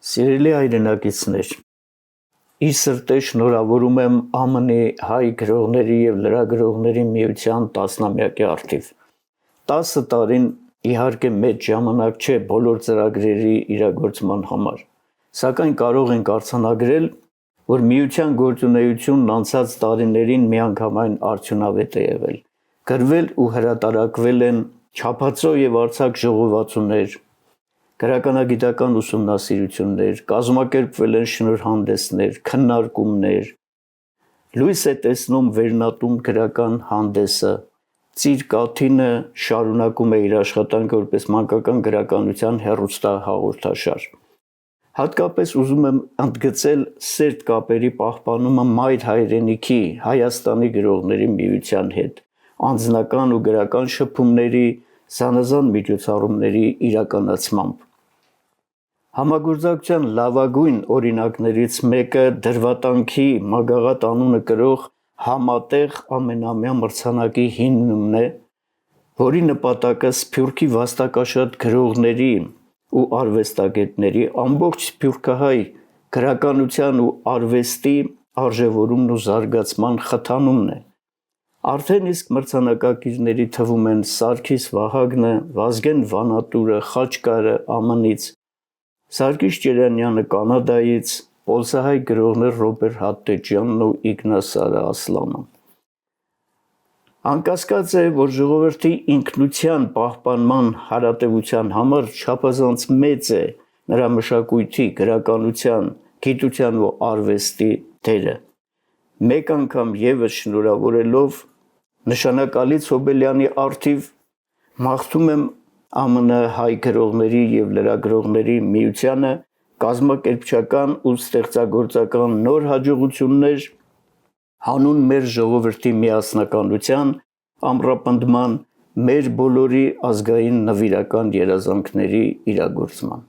Սիրելի հայրենակիցներ, իր սրտե շնորհավորում եմ ԱՄՆ-ի հայ գրողների և լրագրողների միության 10-ամյակի առթիվ։ 10 տարին իհարկե մեծ ժամանակ չէ բոլոր ծրագրերի իրագործման համար, սակայն կարող ենք արձանագրել, որ միության գործունեությունն անցած տարիներին միանգամայն արդյունավետ է եղել։ Գրվել ու հրատարակվել են չափածո և արձակ ժողովածուներ, գրականագիտական ուսումնասիրություններ, կազմակերպվել են շնորհանդեսներ, քննարկումներ, լույս է տեսնում վերնատուն գրական հանդեսը, Ծիր Կաթինը շարունակում է իր աշխատանքը որպես մանկական գրականության հեռուստահաղորդաշար։ Հատկապես ուզում եմ ընդգծել սերտ կապերի պահպանումը մայր հայրենիքի Հայաստանի գրողների միության հետ, անձնական ու գրական շփումների, զանազան միջոցառումների իրականացմամբ։ Համագործակցության լավագույն օրինակներից մեկը դրվատանքի մագաղատ անունը կրող համատեղ ամենամյա մրցանակի հիմնումն է, որի նպատակը սփյուռքի վաստակաշատ գրողների ու արվեստագետների ամբողջ սփյուռքահայ գրականության ու արվեստի արժևորումն ու զարգացման խթանումն է։ Արդեն իսկ մրցանակակիրների թվում են Սարգիս Վահագնը, Վազգեն Վանատուրը, Խաչկարը ԱՄՆ-ից, Սարգիս Ճերանյանը Կանադայից, պոլսահայ գրողներ Ռոբերտ Հատտեջյանն ու Իգնաս Սարա Ասլանը։ Անկասկած է, որ ժողովրդի ինքնության պահպանման հարատևության համար չափազանց մեծ է նրա մշակույթի, գրականության, գիտության ու արվեստի դերը։ Մեկ անգամ ևս շնորհավորելով նշանակալից Հոբելյանի առթիվ մաղթում եմ ԱՄՆ հայ գրողների և լրագրողների միությանը կազմակերպչական ու ստեղծագործական նոր հաջողություններ հանուն մեր ժողովրդի միասնականության, ամրապնդման, մեր բոլորի ազգային նվիրական երազանքների իրագործման։